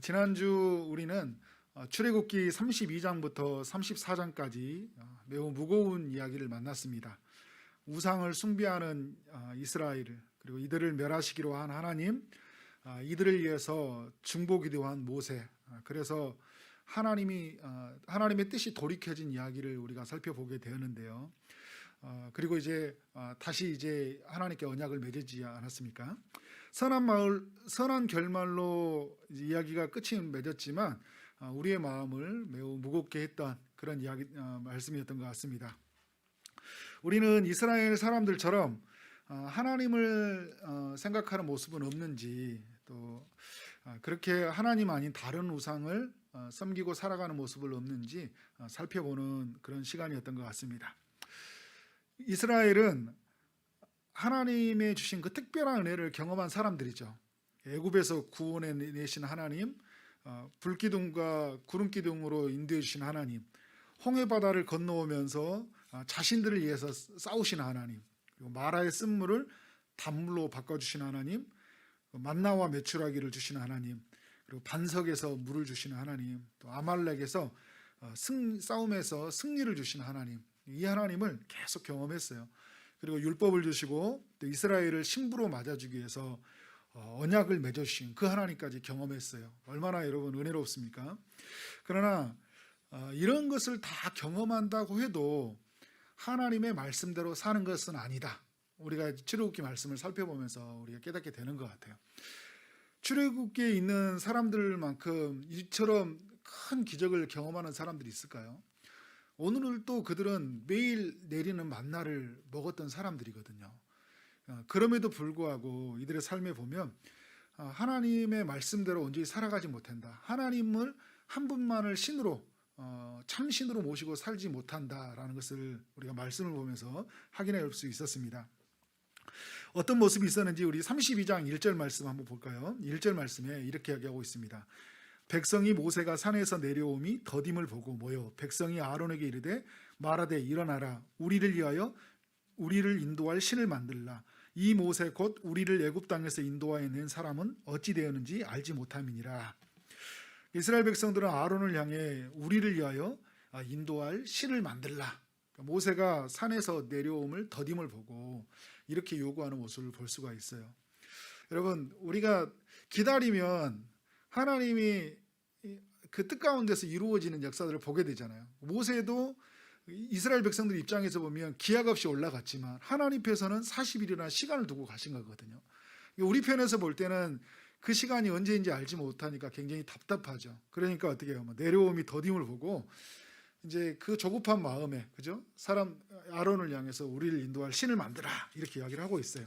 지난주 우리는 출애굽기 32장부터 34장까지 매우 무거운 이야기를 만났습니다. 우상을 숭배하는 이스라엘, 그리고 이들을 멸하시기로 한 하나님, 이들을 위해서 중보기도한 모세, 그래서 하나님의 뜻이 돌이켜진 이야기를 우리가 살펴보게 되었는데요. 그리고 이제 다시 이제 하나님께 언약을 맺지 않았습니까? 선한 결말로 이야기가 끝이 맺었지만 우리의 마음을 매우 무겁게 했던 그런 이야기 말씀이었던 것 같습니다. 우리는 이스라엘 사람들처럼 하나님을 생각하는 모습은 없는지, 또 그렇게 하나님 아닌 다른 우상을 섬기고 살아가는 모습을 없는지 살펴보는 그런 시간이었던 것 같습니다. 이스라엘은 하나님의 주신 그 특별한 은혜를 경험한 사람들이죠. 애굽에서 구원해 내신 하나님, 불기둥과 구름기둥으로 인도해 주신 하나님, 홍해바다를 건너오면서 자신들을 위해서 싸우신 하나님, 그리고 마라의 쓴물을 단물로 바꿔주신 하나님, 만나와 메추라기를 주신 하나님, 그리고 반석에서 물을 주신 하나님, 또 아말렉에서 싸움에서 승리를 주신 하나님, 이 하나님을 계속 경험했어요. 그리고 율법을 주시고 또 이스라엘을 신부로 맞아주기 위해서 언약을 맺어주신 그 하나님까지 경험했어요. 얼마나 여러분 은혜롭습니까? 그러나 이런 것을 다 경험한다고 해도 하나님의 말씀대로 사는 것은 아니다. 우리가 출애굽기 말씀을 살펴보면서 우리가 깨닫게 되는 것 같아요. 출애굽기에 있는 사람들만큼 이처럼 큰 기적을 경험하는 사람들이 있을까요? 오늘도 그들은 매일 내리는 만나를 먹었던 사람들이거든요. 그럼에도 불구하고 이들의 삶에 보면 하나님의 말씀대로 온전히 살아가지 못한다. 하나님을 한 분만을 신으로, 참신으로 모시고 살지 못한다라는 것을 우리가 말씀을 보면서 확인해 볼 수 있었습니다. 어떤 모습이 있었는지 우리 32장 1절 말씀 한번 볼까요? 1절 말씀에 이렇게 이야기하고 있습니다. 백성이 모세가 산에서 내려오미 더딤을 보고 모여 백성이 아론에게 이르되 말하되 일어나라 우리를 위하여 우리를 인도할 신을 만들라. 이 모세 곧 우리를 애굽 땅에서 인도하여 낸 사람은 어찌 되었는지 알지 못함이니라. 이스라엘 백성들은 아론을 향해 우리를 위하여 인도할 신을 만들라. 모세가 산에서 내려옴을 더딤을 보고 이렇게 요구하는 모습을 볼 수가 있어요. 여러분, 우리가 기다리면 하나님이 그 뜻 가운데서 이루어지는 역사들을 보게 되잖아요. 모세도 이스라엘 백성들 입장에서 보면 기약 없이 올라갔지만 하나님께서는 40일이나 시간을 두고 가신 거거든요. 우리 편에서 볼 때는 그 시간이 언제인지 알지 못하니까 굉장히 답답하죠. 그러니까 어떻게 해요? 내려옴이 더딤을 보고 이제 그 조급한 마음에, 그죠? 아론을 향해서 우리를 인도할 신을 만들라 이렇게 이야기를 하고 있어요.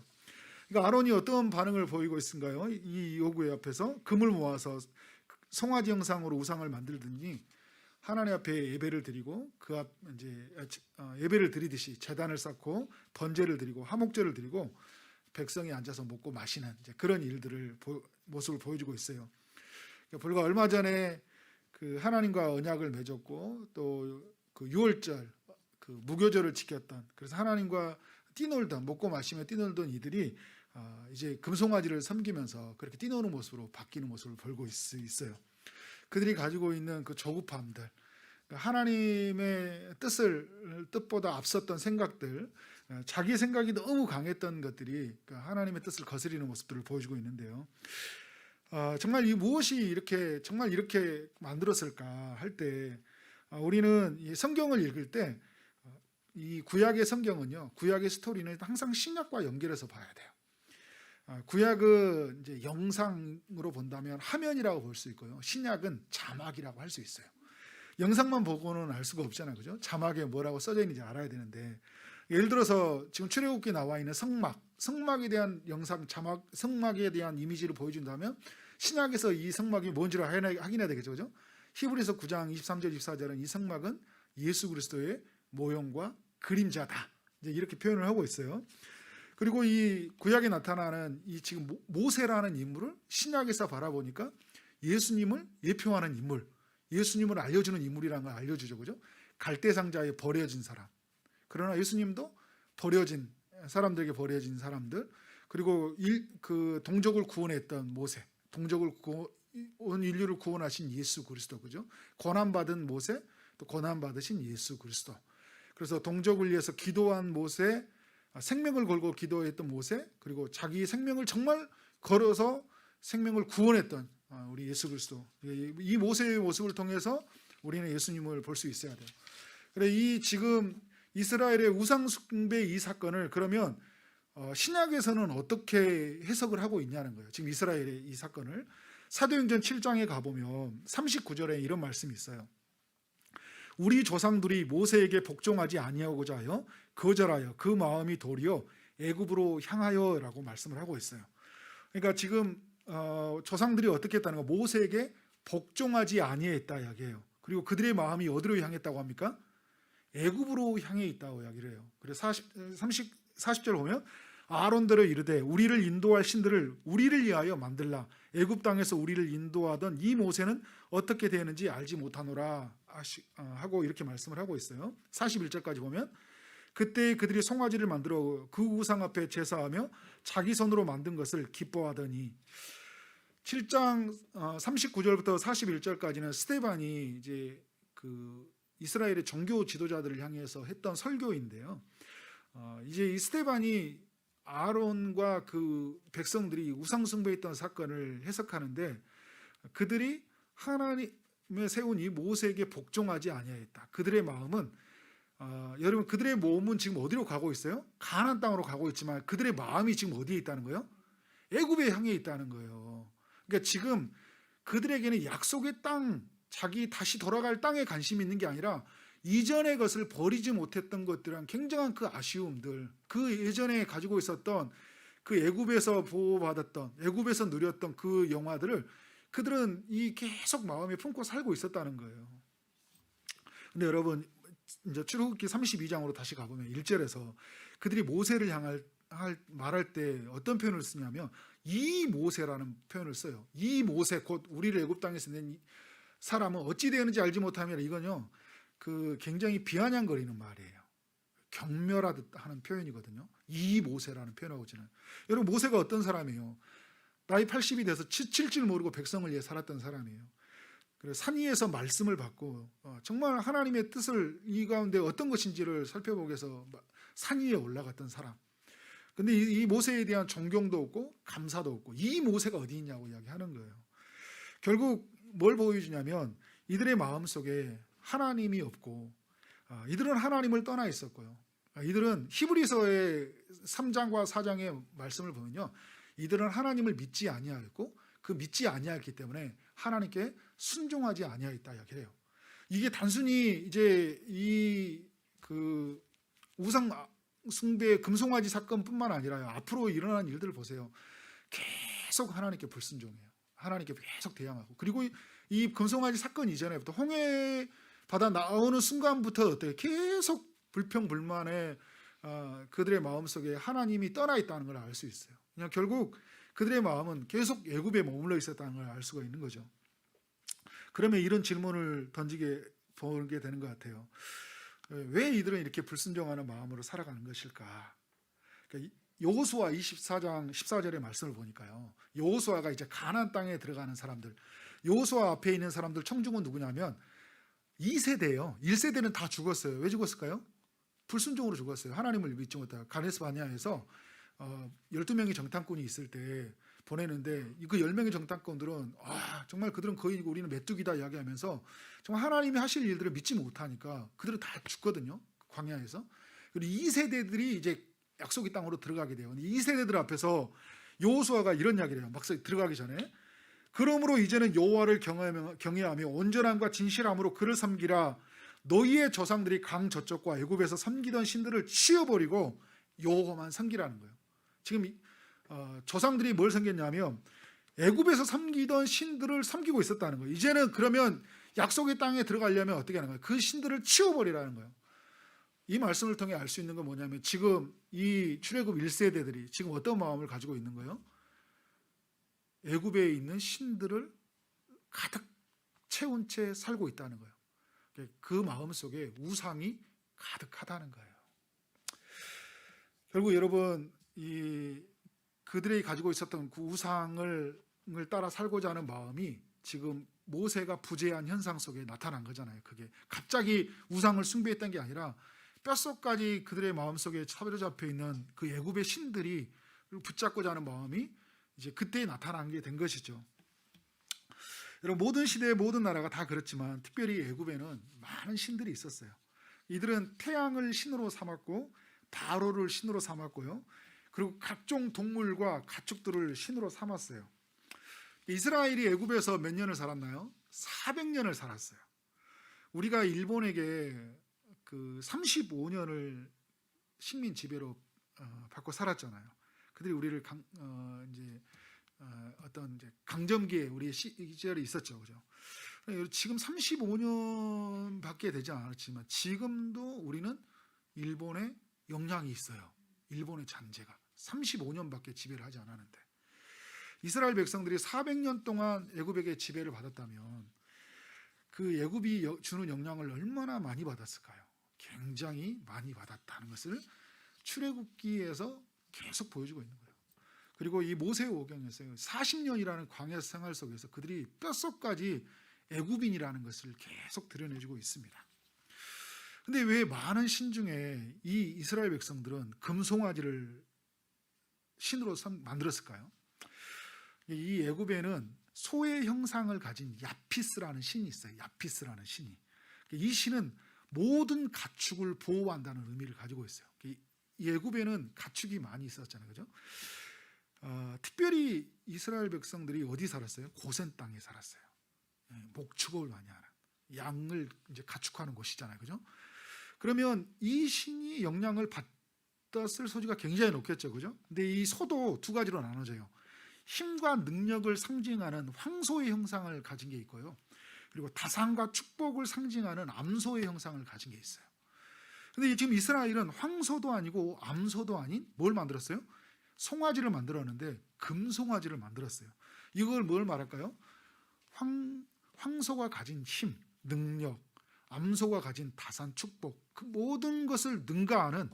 그러니까 아론이 어떤 반응을 보이고 있은가요? 이 요구에 앞에서 금을 모아서 송아지 형상으로 우상을 만들더니 하나님 앞에 예배를 드리고 그 앞 이제 예배를 드리듯이 제단을 쌓고 번제를 드리고 화목제를 드리고 백성이 앉아서 먹고 마시는 이제 그런 일들을 모습을 보여주고 있어요. 그러니까 불과 얼마 전에 그 하나님과 언약을 맺었고 또 그 유월절 그 무교절을 지켰던, 그래서 하나님과 뛰놀던, 먹고 마시며 뛰놀던 이들이 이제 금송아지를 섬기면서 그렇게 뛰노는 모습으로 바뀌는 모습을 보고 있어요. 그들이 가지고 있는 그 조급함들, 하나님의 뜻보다 앞섰던 생각들, 자기 생각이 너무 강했던 것들이 하나님의 뜻을 거스리는 모습들을 보여주고 있는데요. 정말 이 무엇이 정말 이렇게 만들었을까 할 때 우리는 이 성경을 읽을 때 이 구약의 성경은요, 구약의 스토리는 항상 신약과 연결해서 봐야 돼요. 구약은 이제 영상으로 본다면 화면이라고 볼 수 있고요, 신약은 자막이라고 할 수 있어요. 영상만 보고는 알 수가 없잖아요, 그죠? 자막에 뭐라고 써져 있는지 알아야 되는데, 예를 들어서 지금 출애굽기에 나와 있는 성막에 대한 영상 자막, 성막에 대한 이미지를 보여준다면 신약에서 이 성막이 뭔지를 확인해야 되겠죠, 그죠? 히브리서 9장 23절 24절은 이 성막은 예수 그리스도의 모형과 그림자다, 이제 이렇게 표현을 하고 있어요. 그리고 이 구약에 나타나는 이 지금 모세라는 인물을 신약에서 바라보니까 예수님을 예표하는 인물, 예수님을 알려주는 인물이라는 걸 알려주죠, 그죠? 갈대상자에 버려진 사람. 그러나 예수님도 사람들에게 버려진 사람들, 그리고 그 동족을 구원했던 모세, 동족을 온 인류를 구원하신 예수 그리스도, 그죠? 고난받은 모세, 또 고난받으신 예수 그리스도. 그래서 동족을 위해서 기도한 모세, 생명을 걸고 기도했던 모세, 그리고 자기 생명을 정말 걸어서 생명을 구원했던 우리 예수 그리스도. 이 모세의 모습을 통해서 우리는 예수님을 볼 수 있어야 돼요. 그래, 이 지금 이스라엘의 우상 숭배 이 사건을 그러면 신약에서는 어떻게 해석을 하고 있냐는 거예요. 지금 이스라엘의 이 사건을 사도행전 7장에 가보면 39절에 이런 말씀이 있어요. 우리 조상들이 모세에게 복종하지 아니하고자 하여 거절하여 그 마음이 도리어 애굽으로 향하여라고 말씀을 하고 있어요. 그러니까 지금 조상들이 어떻게 했다는 거, 모세에게 복종하지 아니했다 이야기해요. 그리고 그들의 마음이 어디로 향했다고 합니까? 애굽으로 향해 있다고 이야기를 해요. 그래서 40절 보면 아론대로 이르되 우리를 인도할 신들을 우리를 위하여 만들라. 애굽 땅에서 우리를 인도하던 이 모세는 어떻게 되는지 알지 못하노라 하고 이렇게 말씀을 하고 있어요. 41절까지 보면 그때 그들이 송아지를 만들어 그 우상 앞에 제사하며 자기 손으로 만든 것을 기뻐하더니 7장 39절부터 41절까지는 스데반이 이제 그 이스라엘의 종교 지도자들을 향해서 했던 설교인데요. 이제 이 스데반이 아론과 그 백성들이 우상 숭배했던 사건을 해석하는데 그들이 하나님의 세운 이 모세에게 복종하지 아니하였다. 그들의 마음은 여러분 그들의 몸은 지금 어디로 가고 있어요? 가나안 땅으로 가고 있지만 그들의 마음이 지금 어디에 있다는 거예요? 애굽에 향해 있다는 거예요. 그러니까 지금 그들에게는 약속의 땅, 자기 다시 돌아갈 땅에 관심이 있는 게 아니라 이전의 것을 버리지 못했던 것들은 굉장한 그 아쉬움들, 그 예전에 가지고 있었던 그 애굽에서 보호받았던, 애굽에서 누렸던 그 영화들을 그들은 이 계속 마음에 품고 살고 있었다는 거예요. 근데 여러분 이제 출애굽기 32장으로 다시 가보면 1절에서 그들이 모세를 말할 때 어떤 표현을 쓰냐면 이 모세라는 표현을 써요. 이 모세 곧 우리를 애굽 땅에서 낸 사람은 어찌 되었는지 알지 못하면 이건요 그 굉장히 비아냥거리는 말이에요. 경멸하듯 하는 표현이거든요. 이 모세라는 표현하고 지는. 여러분 모세가 어떤 사람이에요? 나이 80이 돼서 칠 줄 모르고 백성을 위해 살았던 사람이에요. 그래서 산 위에서 말씀을 받고 정말 하나님의 뜻을 이 가운데 어떤 것인지를 살펴보기 위해서 산 위에 올라갔던 사람. 근데 이 모세에 대한 존경도 없고 감사도 없고 이 모세가 어디 있냐고 이야기하는 거예요. 결국 뭘 보여주냐면 이들의 마음속에 하나님이 없고 이들은 하나님을 떠나 있었고요. 이들은 히브리서의 3장과 4장의 말씀을 보면요. 이들은 하나님을 믿지 아니하였고 그 믿지 아니하였기 때문에 하나님께 순종하지 아니하였다 이야기를 해요. 이게 단순히 이제 이 그 우상 숭배 금송아지 사건뿐만 아니라요. 앞으로 일어난 일들을 보세요. 계속 하나님께 불순종해요. 하나님께 계속 대항하고 그리고 이 금송아지 사건 이전에부터 홍해 바다 나오는 순간부터 어때요? 계속 불평불만에 그들의 마음속에 하나님이 떠나 있다는 걸 알 수 있어요. 그냥 결국 그들의 마음은 계속 애굽에 머물러 있었다는 걸 알 수가 있는 거죠. 그러면 이런 질문을 보게 되는 것 같아요. 왜 이들은 이렇게 불순종하는 마음으로 살아가는 것일까? 그러니까 여호수아 24장 14절의 말씀을 보니까요. 여호수아가 이제 가나안 땅에 들어가는 사람들, 여호수아 앞에 있는 사람들 청중은 누구냐면 2세대예요. 1세대는 다 죽었어요. 왜 죽었을까요? 불순종으로 죽었어요. 하나님을 믿지 못하고 가데스 바네아에서 12명의 정탐꾼이 있을 때 보내는데 그 10명의 정탐꾼들은 정말 그들은 거의 우리는 메뚜기다 이야기하면서 정말 하나님이 하실 일들을 믿지 못하니까 그들은 다 죽거든요. 광야에서. 그리고 2세대들이 이제 약속의 땅으로 들어가게 돼요. 2세대들 앞에서 여호수아가 이런 이야기를 해요. 막상 들어가기 전에 그러므로 이제는 여호와를 경외하며 온전함과 진실함으로 그를 섬기라. 너희의 조상들이 강 저쪽과 애굽에서 섬기던 신들을 치워버리고 여호와만 섬기라는 거예요. 지금 조상들이 뭘 섬겼냐면 애굽에서 섬기던 신들을 섬기고 있었다는 거예요. 이제는 그러면 약속의 땅에 들어가려면 어떻게 하는 거예요? 그 신들을 치워버리라는 거예요. 이 말씀을 통해 알 수 있는 건 뭐냐면 지금 이 출애굽 1세대들이 지금 어떤 마음을 가지고 있는 거예요? 애굽에 있는 신들을 가득 채운 채 살고 있다는 거예요. 그 마음 속에 우상이 가득하다는 거예요. 결국 여러분 그들이 가지고 있었던 그 우상을 따라 살고자 하는 마음이 지금 모세가 부재한 현상 속에 나타난 거잖아요. 그게 갑자기 우상을 숭배했던 게 아니라 뼛속까지 그들의 마음속에 사로잡혀 있는 그 애굽의 신들이 붙잡고자 하는 마음이 이제 그때 나타난 게 된 것이죠. 여러분, 모든 시대의 모든 나라가 다 그렇지만 특별히 애굽에는 많은 신들이 있었어요. 이들은 태양을 신으로 삼았고 바로를 신으로 삼았고요. 그리고 각종 동물과 가축들을 신으로 삼았어요. 이스라엘이 애굽에서 몇 년을 살았나요? 400년을 살았어요. 우리가 일본에게 그 35년을 식민 지배로 받고 살았잖아요. 그들이 우리를 어떤 이제 강점기에 우리의 시절이 있었죠, 그죠? 지금 35년밖에 되지 않았지만 지금도 우리는 일본의 영향이 있어요. 일본의 잔재가 35년밖에 지배를 하지 않았는데, 이스라엘 백성들이 400년 동안 애굽에게 지배를 받았다면 그 애굽이 주는 영향을 얼마나 많이 받았을까요? 굉장히 많이 받았다는 것을 출애굽기에서 계속 보여주고 있는 거예요. 그리고 이 모세오경에서 40년이라는 광야 생활 속에서 그들이 뼛속까지 애굽인이라는 것을 계속 드러내주고 있습니다. 근데 왜 많은 신 중에 이 이스라엘 백성들은 금송아지를 신으로 만들었을까요? 이 애굽에는 소의 형상을 가진 야피스라는 신이 있어요. 야피스라는 신이. 이 신은 모든 가축을 보호한다는 의미를 가지고 있어요. 이 애굽에는 가축이 많이 있었잖아요, 그죠? 특별히 이스라엘 백성들이 어디 살았어요? 고센 땅에 살았어요. 목축업을 많이 하는, 양을 이제 가축하는 곳이잖아요, 그죠? 그러면 이 신이 영향을 받았을 소지가 굉장히 높겠죠, 그죠? 근데 이 소도 두 가지로 나눠져요. 힘과 능력을 상징하는 황소의 형상을 가진 게 있고요. 그리고 다산과 축복을 상징하는 암소의 형상을 가진 게 있어요. 근데 지금 이스라엘은 황소도 아니고 암소도 아닌 뭘 만들었어요? 송아지를 만들었는데 금송아지를 만들었어요. 이걸 뭘 말할까요? 황소가 가진 힘, 능력, 암소가 가진 다산, 축복, 그 모든 것을 능가하는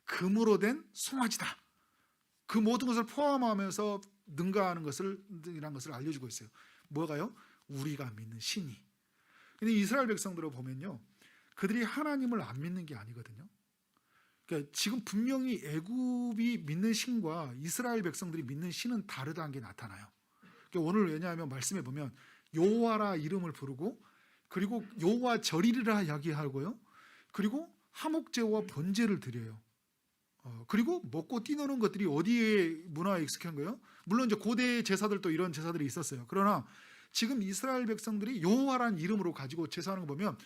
금으로 된 송아지다. 그 모든 것을 포함하면서 능가하는 이라는 것을 알려주고 있어요. 뭐가요? 우리가 믿는 신이. 근데 이스라엘 백성들을 보면요, 그들이 하나님을 안 믿는 게 아니거든요. 그러니까 지금 분명히 애굽이 믿는 신과 이스라엘 백성들이 믿는 신은 다르다는 게 나타나요. 그러니까 오늘 왜냐하면 말씀해 보면 여호와라 이름을 부르고, 그리고 여호와 절이라 이야기하고요, 그리고 화목제와 번제를 드려요. 그리고 먹고 뛰노는 것들이 어디에 문화에 익숙한 거예요? 물론 이제 고대 제사들도 이런 제사들이 있었어요. 그러나 지금 이스라엘 백성들이 여호와라는 이름으로 가지고 제사하는 거 보면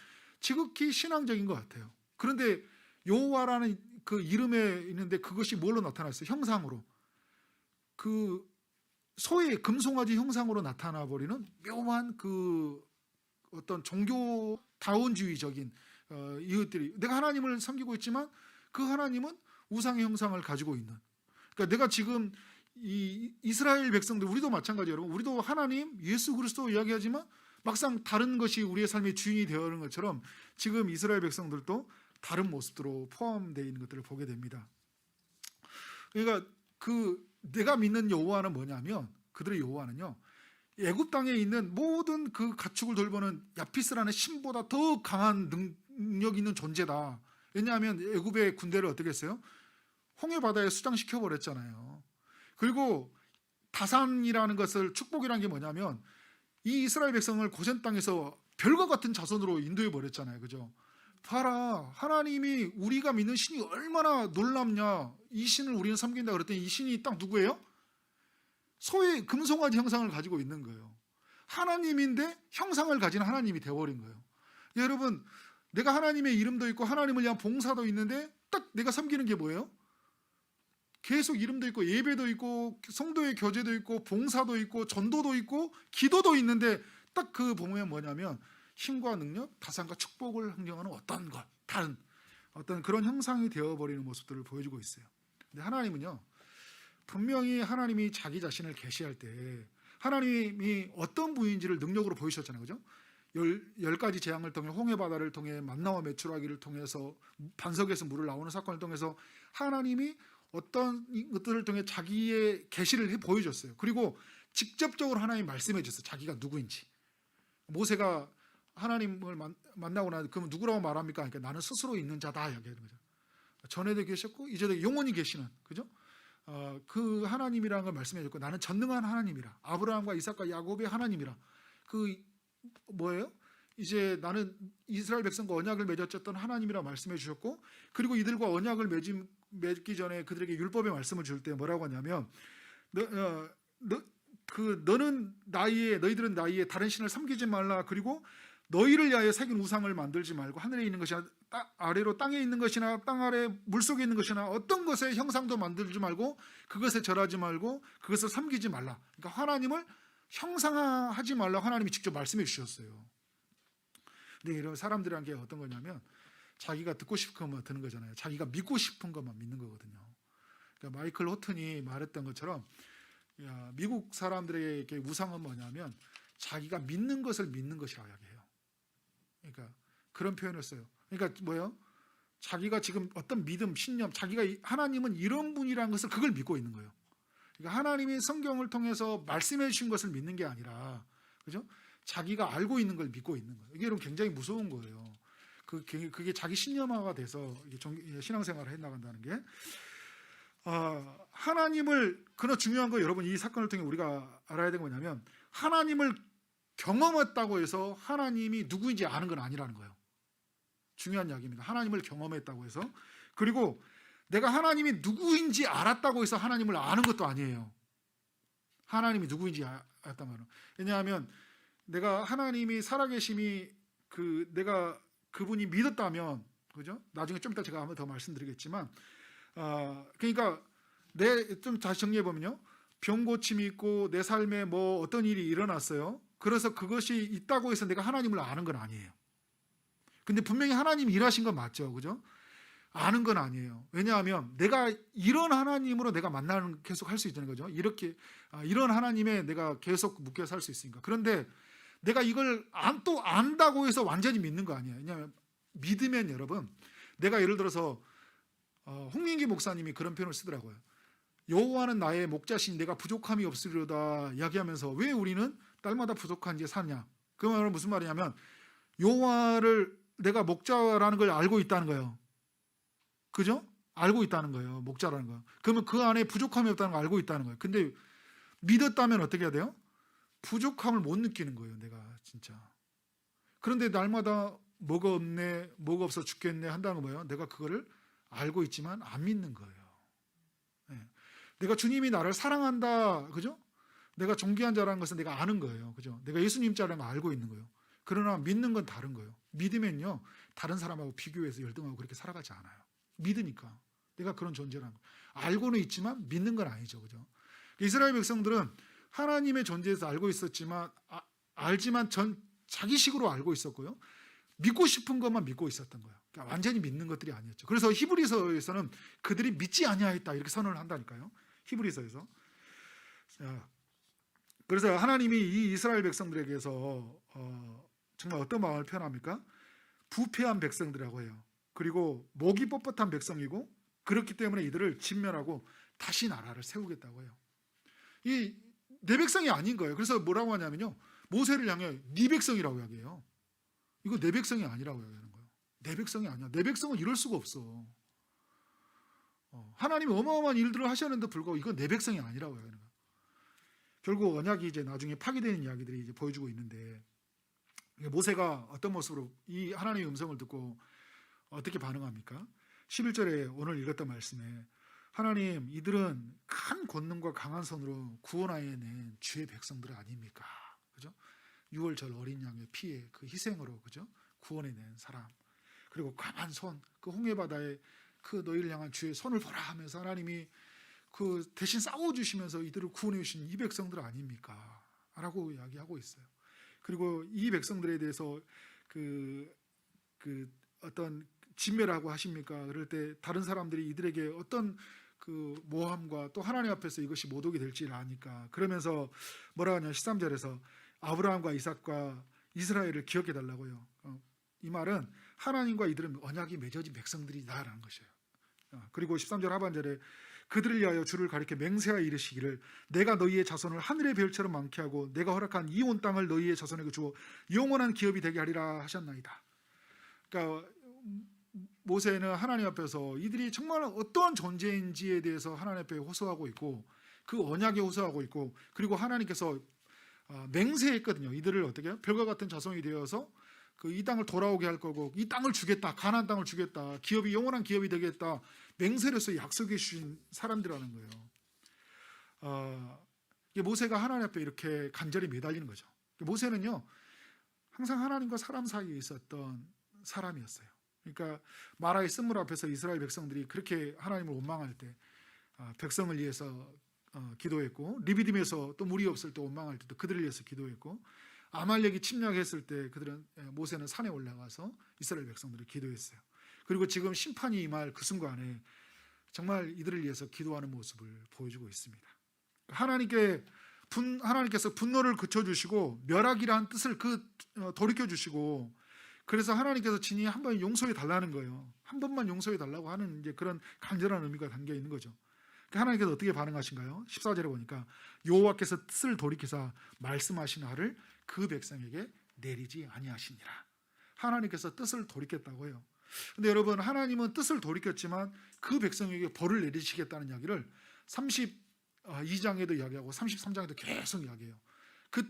지극히 신앙적인 것 같아요. 그런데 여호와라는 그 이름에 있는데 그것이 뭘로 나타났어요? 형상으로. 그 소의 금송아지 형상으로 나타나 버리는 묘한 그 어떤 종교다원주의적인 이것들이, 내가 하나님을 섬기고 있지만 그 하나님은 우상의 형상을 가지고 있는. 그러니까 내가 지금 이 이스라엘 백성들, 우리도 마찬가지예요, 여러분. 우리도 하나님, 예수 그리스도 이야기하지만 막상 다른 것이 우리의 삶의 주인이 되어가는 것처럼 지금 이스라엘 백성들도 다른 모습으로 포함되어 있는 것들을 보게 됩니다. 그러니까 내가 믿는 여호와는 뭐냐면, 그들의 여호와는요, 애굽 땅에 있는 모든 그 가축을 돌보는 야피스라는 신보다 더 강한 능력 있는 존재다. 왜냐하면 애굽의 군대를 어떻게 했어요? 홍해 바다에 수장시켜 버렸잖아요. 그리고 다산이라는 것을, 축복이라는 게 뭐냐면 이 이스라엘 백성을 고센 땅에서 별과 같은 자손으로 인도해 버렸잖아요, 그죠? 봐라, 하나님이 우리가 믿는 신이 얼마나 놀랍냐, 이 신을 우리는 섬긴다 그랬더니 이 신이 딱 누구예요? 소의 금송아지 형상을 가지고 있는 거예요. 하나님인데 형상을 가진 하나님이 되어버린 거예요. 여러분, 내가 하나님의 이름도 있고 하나님을 위한 봉사도 있는데 딱 내가 섬기는 게 뭐예요? 계속 이름도 있고 예배도 있고 성도의 교제도 있고 봉사도 있고 전도도 있고 기도도 있는데 딱 그 보면 뭐냐면 힘과 능력, 다산과 축복을 형성하는 어떤 것, 다른 어떤 그런 형상이 되어버리는 모습들을 보여주고 있어요. 근데 하나님은요, 분명히 하나님이 자기 자신을 계시할 때 하나님이 어떤 분인지를 능력으로 보이셨잖아요, 그죠? 10가지 재앙을 통해, 홍해바다를 통해, 만나와 메추라기를 통해서, 반석에서 물을 나오는 사건을 통해서 하나님이 어떤 것들을 통해 자기의 계시를 보여줬어요. 그리고 직접적으로 하나님 말씀해 줬어요. 자기가 누구인지. 모세가 하나님을 만나고 나서 그럼 누구라고 말합니까? 그러니까 나는 스스로 있는 자다 이야기하는 거죠. 전에도 계셨고 이제도 영원히 계시는, 그죠? 그 하나님이라는 걸 말씀해 줬고, 나는 전능한 하나님이라, 아브라함과 이삭과 야곱의 하나님이라. 그 뭐예요? 이제 나는 이스라엘 백성과 언약을 맺었던 하나님이라 말씀해 주셨고, 그리고 이들과 언약을 맺기 전에 그들에게 율법의 말씀을 줄 때 뭐라고 하냐면, 너희들은 나이에 다른 신을 섬기지 말라. 그리고 너희를 위하여 새긴 우상을 만들지 말고, 하늘에 있는 것이나 아래로 땅에 있는 것이나 땅 아래 물속에 있는 것이나 어떤 것의 형상도 만들지 말고 그것에 절하지 말고 그것을 섬기지 말라. 그러니까 하나님을 형상화하지 말라. 하나님이 직접 말씀해 주셨어요. 근데 이런 사람들이란 게 어떤 거냐면, 자기가 듣고 싶은 것만 듣는 거잖아요. 자기가 믿고 싶은 것만 믿는 거거든요. 그러니까 마이클 호튼이 말했던 것처럼, 미국 사람들에게 우상은 뭐냐면 자기가 믿는 것을 믿는 것이라고 이야기해요. 그러니까 그런 표현을 써요. 그러니까 뭐예요? 자기가 지금 어떤 믿음, 신념, 자기가 하나님은 이런 분이라는 것을 그걸 믿고 있는 거예요. 그러니까 하나님이 성경을 통해서 말씀해 주신 것을 믿는 게 아니라, 그죠? 자기가 알고 있는 걸 믿고 있는 거예요. 이게 굉장히 무서운 거예요. 그게 자기 신념화가 돼서 신앙생활을 해나간다는 게. 하나님을, 그러나 중요한 거, 여러분 이 사건을 통해 우리가 알아야 되는 거냐면, 하나님을 경험했다고 해서 하나님이 누구인지 아는 건 아니라는 거예요. 중요한 이야기입니다. 하나님을 경험했다고 해서. 그리고 내가 하나님이 누구인지 알았다고 해서 하나님을 아는 것도 아니에요. 하나님이 누구인지 알았단 말이에요. 왜냐하면 내가 하나님이 살아계심이 내가 그분이 믿었다면, 그죠? 나중에 좀 이따 제가 한번 더 말씀드리겠지만, 그러니까 좀 다시 정리해 보면요, 병 고침이 있고 내 삶에 뭐 어떤 일이 일어났어요. 그래서 그것이 있다고 해서 내가 하나님을 아는 건 아니에요. 근데 분명히 하나님이 일하신 건 맞죠, 그죠? 아는 건 아니에요. 왜냐하면 내가 이런 하나님으로 내가 만나는 계속 할 수 있다는 거죠. 이렇게 이런 하나님에 내가 계속 묶여 살 수 있으니까. 그런데 내가 이걸 또 안다고 해서 완전히 믿는 거 아니에요. 왜냐하면 믿으면, 여러분, 내가 예를 들어서 홍민기 목사님이 그런 표현을 쓰더라고요. 여호와는 나의 목자신 내가 부족함이 없으리로다 이야기하면서, 왜 우리는 딸마다 부족한지 사냐? 그 말은 무슨 말이냐면, 여호와를 내가 목자라는 걸 알고 있다는 거예요. 그죠? 알고 있다는 거예요. 목자라는 거. 그러면 그 안에 부족함이 없다는 걸 알고 있다는 거예요. 근데 믿었다면 어떻게 해야 돼요? 부족함을 못 느끼는 거예요, 내가 진짜. 그런데 날마다 뭐가 없네, 뭐가 없어 죽겠네 한다는 거 뭐예요? 내가 그거를 알고 있지만 안 믿는 거예요. 네. 내가 주님이 나를 사랑한다, 그죠? 내가 존귀한 자라는 것은 내가 아는 거예요, 그죠? 내가 예수님 자라는 걸 알고 있는 거예요. 그러나 믿는 건 다른 거예요. 믿으면요, 다른 사람하고 비교해서 열등하고 그렇게 살아가지 않아요. 믿으니까 내가 그런 존재라는 거예요. 알고는 있지만 믿는 건 아니죠, 그죠? 이스라엘 백성들은 하나님의 존재에서 알고 있었지만, 알지만 자기식으로 알고 있었고요, 믿고 싶은 것만 믿고 있었던 거예요. 그러니까 완전히 믿는 것들이 아니었죠. 그래서 히브리서에서는 그들이 믿지 아니하였다 이렇게 선언을 한다니까요. 히브리서에서. 그래서 하나님이 이 이스라엘 백성들에게서 정말 어떤 마음을 표현합니까? 부패한 백성들이라고 해요. 그리고 목이 뻣뻣한 백성이고, 그렇기 때문에 이들을 진멸하고 다시 나라를 세우겠다고 해요. 이 내 백성이 아닌 거예요. 그래서 뭐라고 하냐면요, 모세를 향해 네 백성이라고 이야기해요. 이거 내 백성이 아니라고 이야기하는 거예요. 내 백성이 아니야. 내 백성은 이럴 수가 없어. 하나님이 어마어마한 일들을 하셨는데 불구하고 이건 내 백성이 아니라고 이야기하는 거예요. 결국 언약이 이제 나중에 파기되는 이야기들이 이제 보여주고 있는데, 모세가 어떤 모습으로 이 하나님의 음성을 듣고 어떻게 반응합니까? 11절에 오늘 읽었던 말씀에, 하나님, 이들은 큰 권능과 강한 손으로 구원하여 낸 주의 백성들 아닙니까? 그죠? 6월절 어린 양의 피에 그 희생으로, 그죠? 구원해낸 사람. 그리고 강한 손, 그 홍해바다에 그 너희를 향한 주의 손을 보라 하면서 하나님이 그 대신 싸워주시면서 이들을 구원해 주신 이 백성들 아닙니까? 라고 이야기하고 있어요. 그리고 이 백성들에 대해서 어떤 진멸하고 하십니까? 그럴 때 다른 사람들이 이들에게 어떤 그 모함과 또 하나님 앞에서 이것이 모독이 될지를 아니까, 그러면서 뭐라 하냐, 13절에서 아브라함과 이삭과 이스라엘을 기억해 달라고요. 이 말은 하나님과 이들은 언약이 맺어진 백성들이다라는 것이에요. 그리고 13절 하반절에 그들을 위하여 주를 가리켜 맹세하여 이르시기를 내가 너희의 자손을 하늘의 별처럼 많게 하고 내가 허락한 이 온 땅을 너희의 자손에게 주어 영원한 기업이 되게 하리라 하셨나이다. 그러니까 모세는 하나님 앞에서 이들이 정말 어떠한 존재인지에 대해서 하나님 앞에 호소하고 있고 그 언약에 호소하고 있고, 그리고 하나님께서 맹세했거든요. 이들을 어떻게 해요? 별과 같은 자손이 되어서 그 이 땅을 돌아오게 할 거고 이 땅을 주겠다, 가나안 땅을 주겠다, 기업이 영원한 기업이 되겠다, 맹세로서 약속해 주신 사람들이라는 거예요. 모세가 하나님 앞에 이렇게 간절히 매달리는 거죠. 모세는요 항상 하나님과 사람 사이에 있었던 사람이었어요. 그러니까 마라의 쓴물 앞에서 이스라엘 백성들이 그렇게 하나님을 원망할 때 백성을 위해서 기도했고, 리비딤에서 또 물이 없을 때 원망할 때도 그들을 위해서 기도했고, 아말렉이 침략했을 때 모세는 산에 올라가서 이스라엘 백성들을 기도했어요. 그리고 지금 심판이 임할 그 순간에 정말 이들을 위해서 기도하는 모습을 보여주고 있습니다. 하나님께서 분노를 그쳐주시고 멸하기라는 뜻을 돌이켜주시고, 그래서 하나님께서 진히 한 번 용서해 달라는 거예요. 한 번만 용서해 달라고 하는 이제 그런 간절한 의미가 담겨 있는 거죠. 하나님께서 어떻게 반응하신가요? 14절에 보니까 여호와께서 뜻을 돌이키사 말씀하신 하를 그 백성에게 내리지 아니하시니라. 하나님께서 뜻을 돌이켰다고 해요. 근데 여러분, 하나님은 뜻을 돌이켰지만 그 백성에게 벌을 내리시겠다는 이야기를 32장에도 이야기하고 33장에도 계속 이야기해요. 그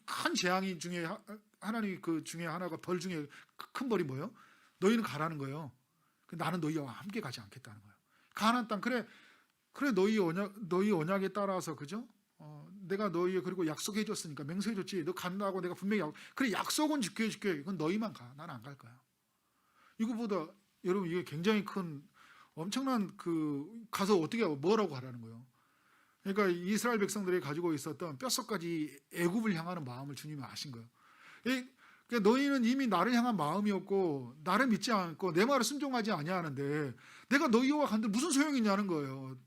큰 재앙이 중에 하나님이 그 중에 하나가 벌 중에 큰 벌이 뭐예요? 너희는 가라는 거예요. 나는 너희와 함께 가지 않겠다는 거예요. 가나안 땅, 그래 너희 언약에 따라서, 그죠? 내가 너희 그리고 약속해 줬으니까, 맹세해 줬지. 너 간다고 내가 분명히 그래 약속은 지켜해 줄게. 이건 너희만 가. 나는 안 갈 거야. 이거보다 여러분 이게 굉장히 큰 엄청난 가서 어떻게 하고 뭐라고 하라는 거예요. 그러니까 이스라엘 백성들이 가지고 있었던 뼛속까지 애굽을 향하는 마음을 주님이 아신 거예요. 그러니까 너희는 이미 나를 향한 마음이었고 나를 믿지 않고 내 말을 순종하지 아니하는데 내가 너희와 간들 무슨 소용이 있냐는 거예요.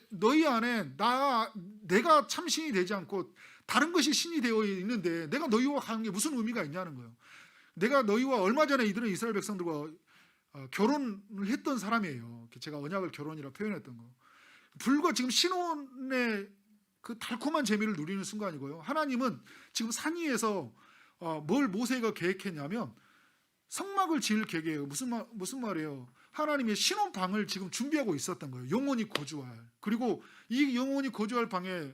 너희 안에 내가 참 신이 되지 않고 다른 것이 신이 되어 있는데 내가 너희와 가는 게 무슨 의미가 있냐는 거예요. 내가 너희와 얼마 전에 이들은 이스라엘 백성들과 결혼을 했던 사람이에요. 제가 언약을 결혼이라 표현했던 거. 불과 지금 신혼의 그 달콤한 재미를 누리는 순간이고요. 하나님은 지금 산 위에서 뭘 모세가 계획했냐면 성막을 지을 계획이에요. 무슨 말이에요? 하나님의 신혼방을 지금 준비하고 있었던 거예요. 영원히 거주할. 그리고 이 영원히 거주할 방에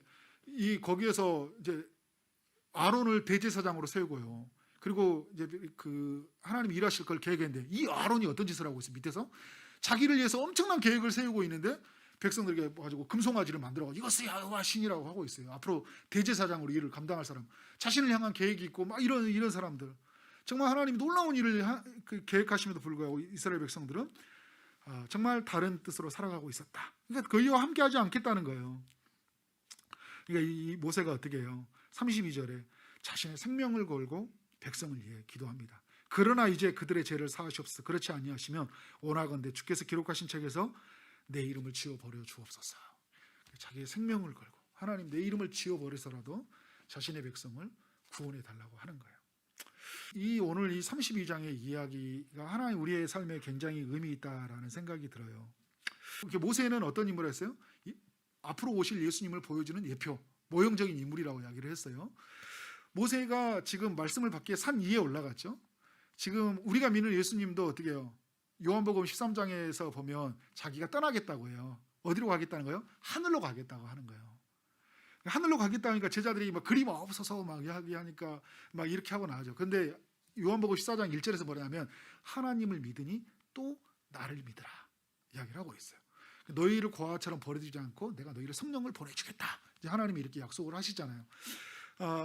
거기에서 이제 아론을 대제사장으로 세우고요. 그리고 이제 하나님이 일하실 걸 계획했는데 이 아론이 어떤 짓을 하고 있어요? 밑에서 자기를 위해서 엄청난 계획을 세우고 있는데 백성들에게 가지고 금송아지를 만들어가지고 이것은 여호와 신이라고 하고 있어요. 앞으로 대제사장으로 일을 감당할 사람, 자신을 향한 계획이 있고 막 이런 사람들, 정말 하나님이 놀라운 일을 계획하심에도 불구하고 이스라엘 백성들은 정말 다른 뜻으로 살아가고 있었다. 그러니까 그이와 함께하지 않겠다는 거예요. 그러니까 이 모세가 어떻게 해요? 32절에 자신의 생명을 걸고 백성을 위해 기도합니다. 그러나 이제 그들의 죄를 사하시옵소서. 그렇지 아니하시면 원하건대 주께서 기록하신 책에서 내 이름을 지워버려 주옵소서. 자기의 생명을 걸고 하나님 내 이름을 지워버려서라도 자신의 백성을 구원해 달라고 하는 거예요. 오늘 이 32장의 이야기가 하나님 우리의 삶에 굉장히 의미 있다라는 생각이 들어요. 모세는 어떤 인물을 했어요? 앞으로 오실 예수님을 보여주는 예표, 모형적인 인물이라고 이야기를 했어요. 모세가 지금 말씀을 받기에 산 위에 올라갔죠. 지금 우리가 믿는 예수님도 어떻게 해요? 요한복음 13장에서 보면 자기가 떠나겠다고 해요. 어디로 가겠다는 거예요? 하늘로 가겠다고 하는 거예요. 하늘로 가겠다 하니까 제자들이 막 그림 없어서 막 이야기하니까 막 이렇게 하고 나가죠. 근데 요한복음 14장 1절에서 뭐냐면 하나님을 믿으니 또 나를 믿으라 이야기를 하고 있어요. 너희를 고아처럼 버려두지 않고 내가 너희를 성령을 보내주겠다. 이제 하나님이 이렇게 약속을 하시잖아요.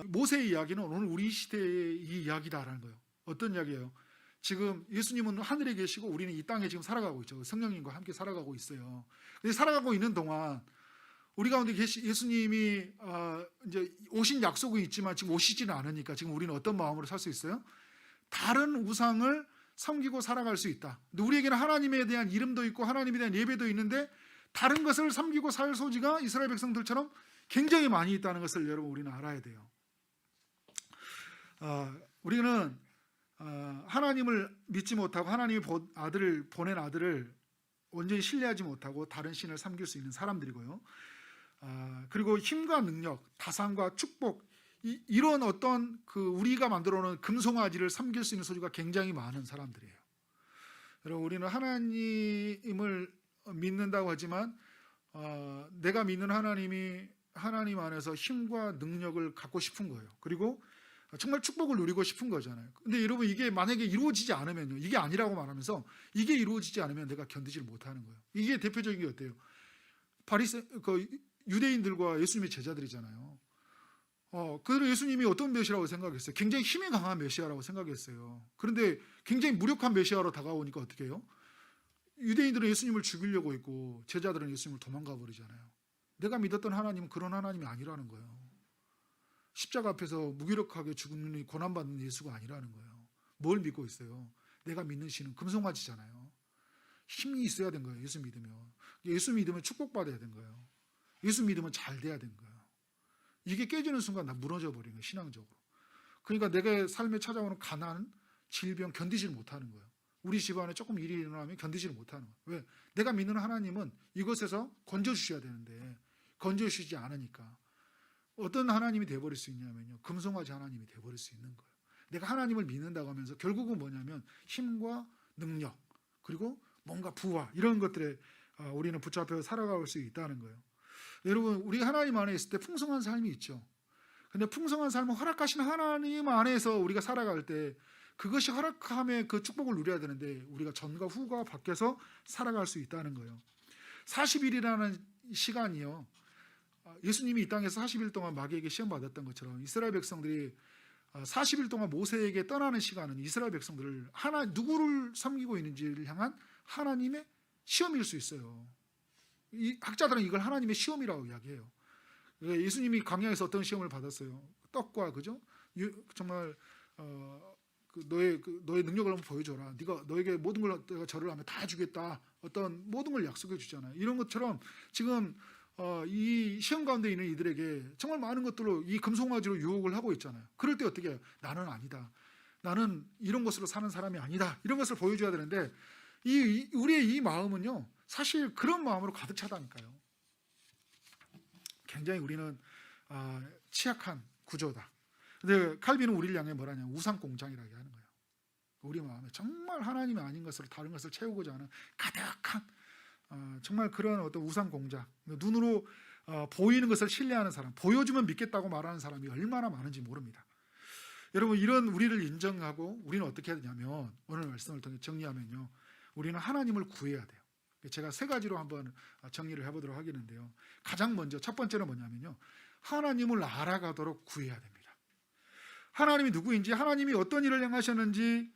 모세의 이야기는 오늘 우리 시대의 이 이야기다라는 거예요. 어떤 이야기예요? 지금 예수님은 하늘에 계시고 우리는 이 땅에 지금 살아가고 있죠. 성령님과 함께 살아가고 있어요. 근데 살아가고 있는 동안 우리 가운데 예수님이 이제 오신 약속은 있지만 지금 오시지는 않으니까 지금 우리는 어떤 마음으로 살 수 있어요? 다른 우상을 섬기고 살아갈 수 있다. 근데 우리에게는 하나님에 대한 이름도 있고 하나님에 대한 예배도 있는데 다른 것을 섬기고 살 소지가 이스라엘 백성들처럼 굉장히 많이 있다는 것을 여러분 우리는 알아야 돼요. 우리는 하나님을 믿지 못하고 하나님이 보낸 아들을 온전히 신뢰하지 못하고 다른 신을 섬길 수 있는 사람들이고요. 그리고 힘과 능력, 다산과 축복, 이런 어떤 그 우리가 만들어 놓은 금송아지를 섬길 수 있는 소유가 굉장히 많은 사람들이에요. 여러분, 우리는 하나님을 믿는다고 하지만 내가 믿는 하나님이 하나님 안에서 힘과 능력을 갖고 싶은 거예요. 그리고 정말 축복을 누리고 싶은 거잖아요. 근데 여러분, 이게 만약에 이루어지지 않으면요, 이게 아니라고 말하면서 이게 이루어지지 않으면 내가 견디질 못하는 거예요. 이게 대표적인 게 어때요? 유대인들과 예수님의 제자들이잖아요. 그들은 예수님이 어떤 메시아라고 생각했어요? 굉장히 힘이 강한 메시아라고 생각했어요. 그런데 굉장히 무력한 메시아로 다가오니까 어떻게 해요? 유대인들은 예수님을 죽이려고 했고 제자들은 예수님을 도망가 버리잖아요. 내가 믿었던 하나님은 그런 하나님이 아니라는 거예요. 십자가 앞에서 무기력하게 죽는 고난받는 예수가 아니라는 거예요. 뭘 믿고 있어요? 내가 믿는 신은 금송아지잖아요. 힘이 있어야 된 거예요. 예수 믿으면. 예수 믿으면 축복받아야 된 거예요. 예수 믿으면 잘 돼야 된 거예요. 이게 깨지는 순간 나 무너져 버린 거예요. 신앙적으로. 그러니까 내가 삶에 찾아오는 가난, 질병 견디지를 못하는 거예요. 우리 집안에 조금 일이 일어나면 견디지를 못하는 거예요. 왜? 내가 믿는 하나님은 이것에서 건져주셔야 되는데 건져주시지 않으니까 어떤 하나님이 돼버릴 수 있냐면요, 금송아지 하나님이 돼버릴 수 있는 거예요. 내가 하나님을 믿는다고 하면서 결국은 뭐냐면 힘과 능력, 그리고 뭔가 부와 이런 것들에 우리는 붙잡혀 살아갈 수 있다는 거예요. 여러분, 우리 하나님 안에 있을 때 풍성한 삶이 있죠. 근데 풍성한 삶을 허락하신 하나님 안에서 우리가 살아갈 때 그것이 허락함에 그 축복을 누려야 되는데 우리가 전과 후가 바뀌어서 살아갈 수 있다는 거예요. 40일이라는 시간이요, 예수님이 이 땅에서 40일 동안 마귀에게 시험 받았던 것처럼 이스라엘 백성들이 40일 동안 모세에게 떠나는 시간은 이스라엘 백성들을 누구를 섬기고 있는지를 향한 하나님의 시험일 수 있어요. 이 학자들은 이걸 하나님의 시험이라고 이야기해요. 예수님이 광야에서 어떤 시험을 받았어요? 떡과, 그죠? 정말 너의 능력을 한번 보여줘라. 네가 너에게 모든 걸 내가 절을 하면 다 주겠다. 어떤 모든 걸 약속해 주잖아요. 이런 것처럼 지금 이 시험 가운데 있는 이들에게 정말 많은 것들로 이 금송아지로 유혹을 하고 있잖아요. 그럴 때 어떻게 해요? 나는 아니다. 나는 이런 것으로 사는 사람이 아니다. 이런 것을 보여줘야 되는데 우리의 이 마음은요, 사실 그런 마음으로 가득 차다니까요. 굉장히 우리는 취약한 구조다. 근데 칼빈은 우리를 향해 뭐라냐, 우상 공장이라고 하는 거예요. 우리 마음에 정말 하나님이 아닌 것으로 다른 것을 채우고자 하는 가득한 정말 그런 어떤 우상 공장, 눈으로 보이는 것을 신뢰하는 사람, 보여주면 믿겠다고 말하는 사람이 얼마나 많은지 모릅니다. 여러분, 이런 우리를 인정하고 우리는 어떻게 해야 되냐면, 오늘 말씀을 통해 정리하면요, 우리는 하나님을 구해야 돼요. 제가 세 가지로 한번 정리를 해보도록 하겠는데요, 가장 먼저 첫 번째는 뭐냐면요, 하나님을 알아가도록 구해야 됩니다. 하나님이 누구인지, 하나님이 어떤 일을 행하셨는지,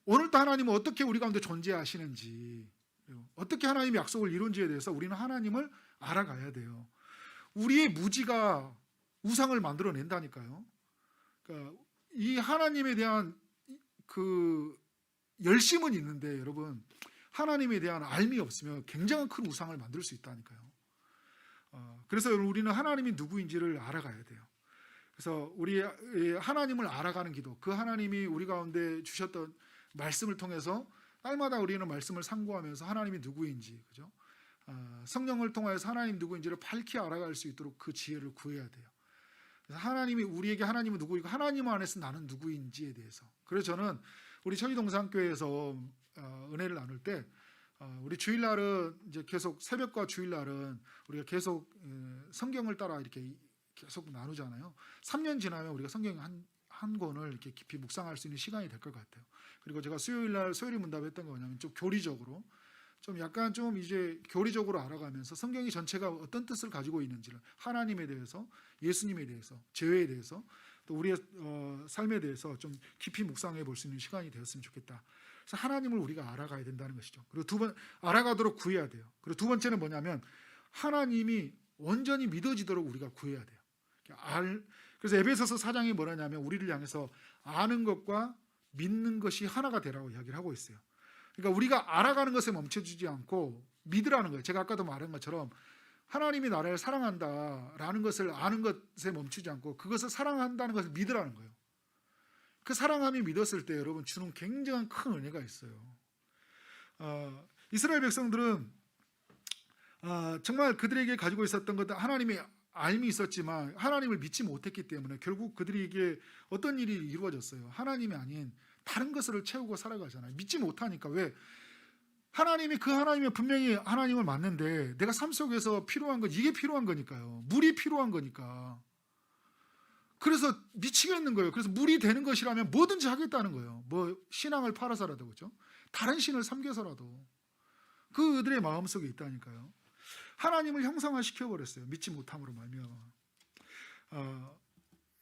오늘도 하나님은 어떻게 우리 가운데 존재하시는지, 어떻게 하나님이 약속을 이룬지에 대해서 우리는 하나님을 알아가야 돼요. 우리의 무지가 우상을 만들어낸다니까요. 그러니까 이 하나님에 대한 그 열심은 있는데, 여러분, 하나님에 대한 알미 없으면 굉장한 큰 우상을 만들 수 있다니까요. 그래서 우리는 하나님이 누구인지를 알아가야 돼요. 그래서 우리 하나님을 알아가는 기도, 그 하나님이 우리 가운데 주셨던 말씀을 통해서 날마다 우리는 말씀을 상고하면서 하나님이 누구인지, 그죠? 성령을 통해서 하나님 누구인지를 밝히 알아갈 수 있도록 그 지혜를 구해야 돼요. 그래서 하나님이 우리에게 하나님은 누구이고 하나님 안에서 나는 누구인지에 대해서. 그래서 저는 우리 천희동산교회에서 은혜를 나눌 때 우리 주일날은 이제 계속 새벽과 주일날은 우리가 계속 성경을 따라 이렇게 계속 나누잖아요. 3년 지나면 우리가 성경 한 권을 이렇게 깊이 묵상할 수 있는 시간이 될 것 같아요. 그리고 제가 수요일날 소요리 문답했던 거 뭐냐면 좀 교리적으로, 좀 약간 좀 이제 교리적으로 알아가면서 성경이 전체가 어떤 뜻을 가지고 있는지를, 하나님에 대해서, 예수님에 대해서, 죄에 대해서, 또 우리의 삶에 대해서 좀 깊이 묵상해 볼 수 있는 시간이 되었으면 좋겠다. 그래서 하나님을 우리가 알아가야 된다는 것이죠. 그리고 알아가도록 구해야 돼요. 그리고 두 번째는 뭐냐면 하나님이 온전히 믿어지도록 우리가 구해야 돼요. 그래서 에베소서 4장이 뭐라냐면 우리를 향해서 아는 것과 믿는 것이 하나가 되라고 이야기를 하고 있어요. 그러니까 우리가 알아가는 것에 멈춰주지 않고 믿으라는 거예요. 제가 아까도 말한 것처럼 하나님이 나를 사랑한다라는 것을 아는 것에 멈추지 않고 그것을 사랑한다는 것을 믿으라는 거예요. 그 사랑함이 믿었을 때 여러분 주는 굉장한 큰 은혜가 있어요. 이스라엘 백성들은 정말 그들에게 가지고 있었던 것 하나님의 알미 있었지만 하나님을 믿지 못했기 때문에 결국 그들에게 어떤 일이 이루어졌어요. 하나님이 아닌 다른 것을 채우고 살아가잖아요. 믿지 못하니까. 왜? 하나님이 그 하나님이 분명히 하나님을 맞는데 내가 삶 속에서 필요한 건 이게 필요한 거니까요. 물이 필요한 거니까. 그래서 미치겠는 거예요. 그래서 물이 되는 것이라면 뭐든지 하겠다는 거예요. 뭐 신앙을 팔아서라도 그렇죠. 다른 신을 섬겨서라도 그들의 마음속에 있다니까요. 하나님을 형상화시켜 버렸어요. 믿지 못함으로 말미암아.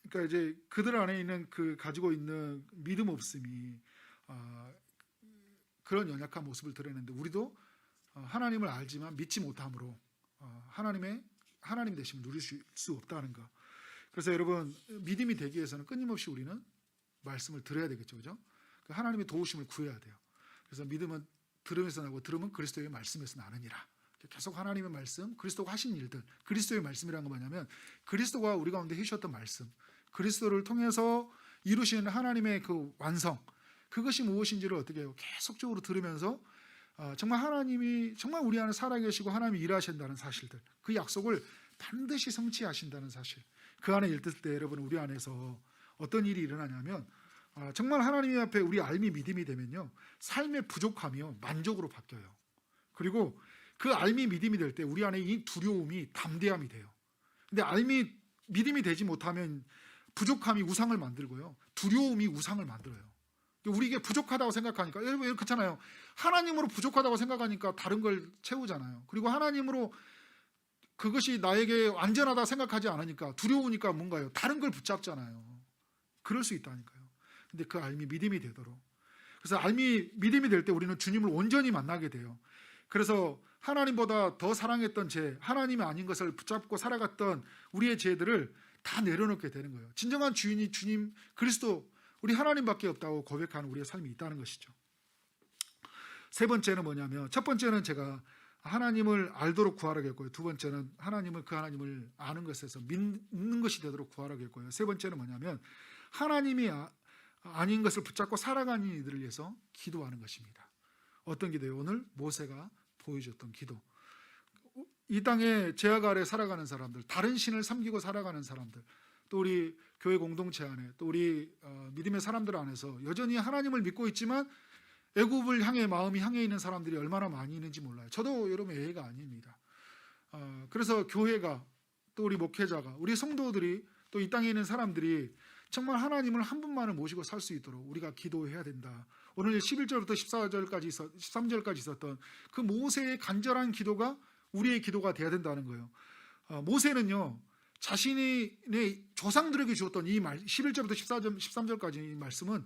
그러니까 이제 그들 안에 있는 그 가지고 있는 믿음 없음이 그런 연약한 모습을 드러내는데 우리도 하나님을 알지만 믿지 못함으로 하나님 되심을 누릴 수 없다는 거. 그래서 여러분 믿음이 되기 위해서는 끊임없이 우리는 말씀을 들어야 되겠죠, 그죠? 하나님의 도우심을 구해야 돼요. 그래서 믿음은 들음에서 나고 들음은 그리스도의 말씀에서 나느니라. 계속 하나님의 말씀, 그리스도가 하신 일들, 그리스도의 말씀이라는 건 뭐냐면 그리스도가 우리 가운데 해주셨던 말씀, 그리스도를 통해서 이루시는 하나님의 그 완성, 그것이 무엇인지를 어떻게 해요? 계속적으로 들으면서 정말 하나님이 정말 우리 안에 살아계시고 하나님이 일하신다는 사실들, 그 약속을 반드시 성취하신다는 사실, 그 안에 있을 때 여러분 우리 안에서 어떤 일이 일어나냐면 정말 하나님 앞에 우리 알미 믿음이 되면요 삶의 부족함이요 만족으로 바뀌어요. 그리고 그 알미 믿음이 될 때 우리 안에 이 두려움이 담대함이 돼요. 근데 알미 믿음이 되지 못하면 부족함이 우상을 만들고요 두려움이 우상을 만들어요. 우리 이게 부족하다고 생각하니까 여러분 그렇잖아요. 하나님으로 부족하다고 생각하니까 다른 걸 채우잖아요. 그리고 하나님으로 그것이 나에게 완전하다 생각하지 않으니까 두려우니까 뭔가요? 다른 걸 붙잡잖아요. 그럴 수 있다니까요. 근데 그 알미 믿음이 되도록. 그래서 알미 믿음이 될 때 우리는 주님을 온전히 만나게 돼요. 그래서 하나님보다 더 사랑했던 죄, 하나님이 아닌 것을 붙잡고 살아갔던 우리의 죄들을 다 내려놓게 되는 거예요. 진정한 주인이 주님 그리스도 우리 하나님밖에 없다고 고백하는 우리의 삶이 있다는 것이죠. 세 번째는 뭐냐면 첫 번째는 제가 하나님을 알도록 구하라겠고요. 두 번째는 그 하나님을 아는 것에서 믿는 것이 되도록 구하라겠고요. 세 번째는 뭐냐면 하나님이 아닌 것을 붙잡고 살아가는 이들을 위해서 기도하는 것입니다. 어떤 기도예요? 오늘 모세가 보여줬던 기도. 이 땅에 제약 아래 살아가는 사람들, 다른 신을 섬기고 살아가는 사람들, 또 우리 교회 공동체 안에, 또 우리 믿음의 사람들 안에서 여전히 하나님을 믿고 있지만 애굽을 향해 마음이 향해 있는 사람들이 얼마나 많이 있는지 몰라요. 저도 여러분 예외가 아닙니다. 그래서 교회가 또 우리 목회자가 우리 성도들이 또 이 땅에 있는 사람들이 정말 하나님을 한 분만을 모시고 살 수 있도록 우리가 기도해야 된다. 오늘 11절부터 13절까지 있었던 그 모세의 간절한 기도가 우리의 기도가 돼야 된다는 거예요. 모세는요 자신의 조상들에게 주었던 이 말 11절부터 13절까지 이 말씀은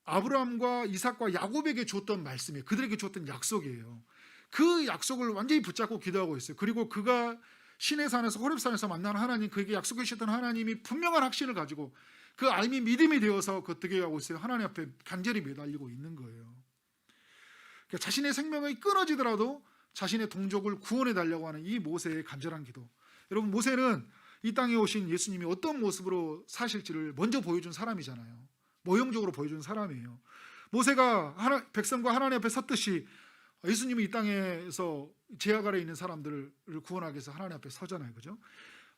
아브라함과 이삭과 야곱에게 줬던 말씀이에요. 그들에게 줬던 약속이에요. 그 약속을 완전히 붙잡고 기도하고 있어요. 그리고 그가 시내산에서 호렙산에서 만난 하나님, 그에게 약속해 주셨던 하나님이 분명한 확신을 가지고 그 알미 믿음이 되어서 어떻게 하고 있어요? 하나님 앞에 간절히 매달리고 있는 거예요. 그러니까 자신의 생명이 끊어지더라도 자신의 동족을 구원해 달라고 하는 이 모세의 간절한 기도. 여러분 모세는 이 땅에 오신 예수님이 어떤 모습으로 사실지를 먼저 보여준 사람이잖아요. 모형적으로 보여준 사람이에요. 모세가 백성과 하나님 앞에 섰듯이 예수님이 이 땅에서 제약 아래 있는 사람들을 구원하기 위해서 하나님 앞에 서잖아요. 그죠?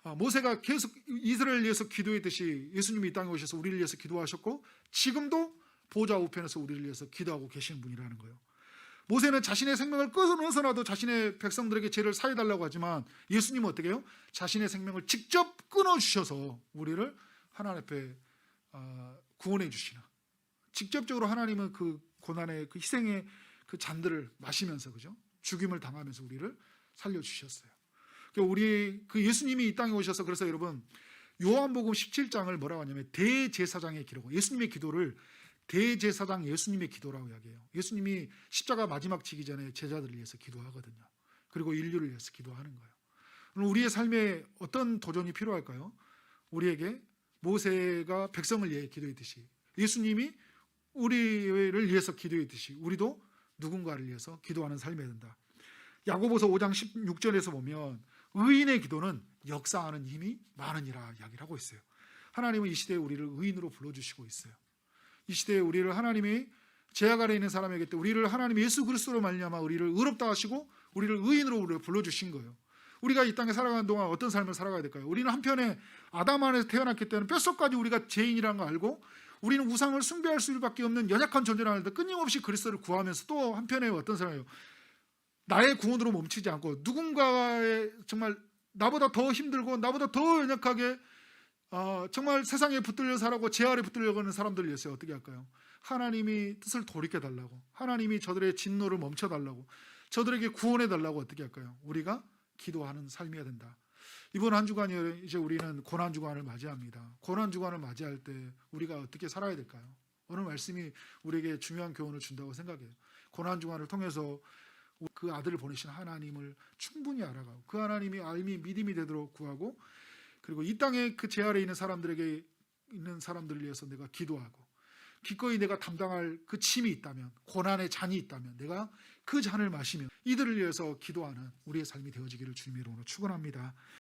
모세가 계속 이스라엘을 위해서 기도했듯이 예수님이 이 땅에 오셔서 우리를 위해서 기도하셨고 지금도 보좌 우편에서 우리를 위해서 기도하고 계시는 분이라는 거예요. 모세는 자신의 생명을 끊어서라도 자신의 백성들에게 죄를 사해달라고 하지만 예수님은 어떻게 해요? 자신의 생명을 직접 끊어주셔서 우리를 하나님 앞에 구원해 주시나. 직접적으로 하나님은 그 고난의 그 희생의 그 잔들을 마시면서 그죠? 죽임을 당하면서 우리를 살려주셨어요. 우리 그 예수님이 이 땅에 오셔서 그래서 여러분 요한복음 17장을 뭐라고 하냐면 대제사장의 기록, 예수님의 기도를 대제사장 예수님의 기도라고 이야기해요. 예수님이 십자가 마지막 지기 전에 제자들을 위해서 기도하거든요. 그리고 인류를 위해서 기도하는 거예요. 그럼 우리의 삶에 어떤 도전이 필요할까요? 우리에게 모세가 백성을 위해 기도했듯이 예수님이 우리를 위해서 기도했듯이 우리도 누군가를 위해서 기도하는 삶이 된다. 야고보서 5장 16절에서 보면 의인의 기도는 역사하는 힘이 많으니라 이야기를 하고 있어요. 하나님은 이 시대에 우리를 의인으로 불러주시고 있어요. 이 시대에 우리를 하나님이 제약 아래 있는 사람에게 때 우리를 하나님 예수 그리스도로 말미암아 우리를 의롭다 하시고 우리를 의인으로 우리를 불러주신 거예요. 우리가 이 땅에 살아가는 동안 어떤 삶을 살아가야 될까요? 우리는 한편에 아담 안에서 태어났기 때문에 뼛속까지 우리가 죄인이라는 걸 알고 우리는 우상을 숭배할 수밖에 없는 연약한 존재라는데 끊임없이 그리스도를 구하면서 또 한편에 어떤 사람이에요? 나의 구원으로 멈추지 않고 누군가의 정말 나보다 더 힘들고 나보다 더 연약하게 정말 세상에 붙들려 살아고 제 아래 붙들려고 하는 사람들을 위해서 어떻게 할까요? 하나님이 뜻을 돌이켜달라고, 하나님이 저들의 진노를 멈춰달라고, 저들에게 구원해달라고 어떻게 할까요? 우리가 기도하는 삶이어야 된다. 이번 한 주간이 이제 우리는 고난 주간을 맞이합니다. 고난 주간을 맞이할 때 우리가 어떻게 살아야 될까요? 오늘 말씀이 우리에게 중요한 교훈을 준다고 생각해요. 고난 주간을 통해서 그 아들을 보내신 하나님을 충분히 알아가고 그 하나님이 알미 믿음이 되도록 구하고 그리고 이 땅에 그 제 아래 있는 사람들에게 있는 사람들을 위해서 내가 기도하고 기꺼이 내가 담당할 그 짐이 있다면 고난의 잔이 있다면 내가 그 잔을 마시며 이들을 위해서 기도하는 우리의 삶이 되어지기를 주님의 이름으로 축원합니다.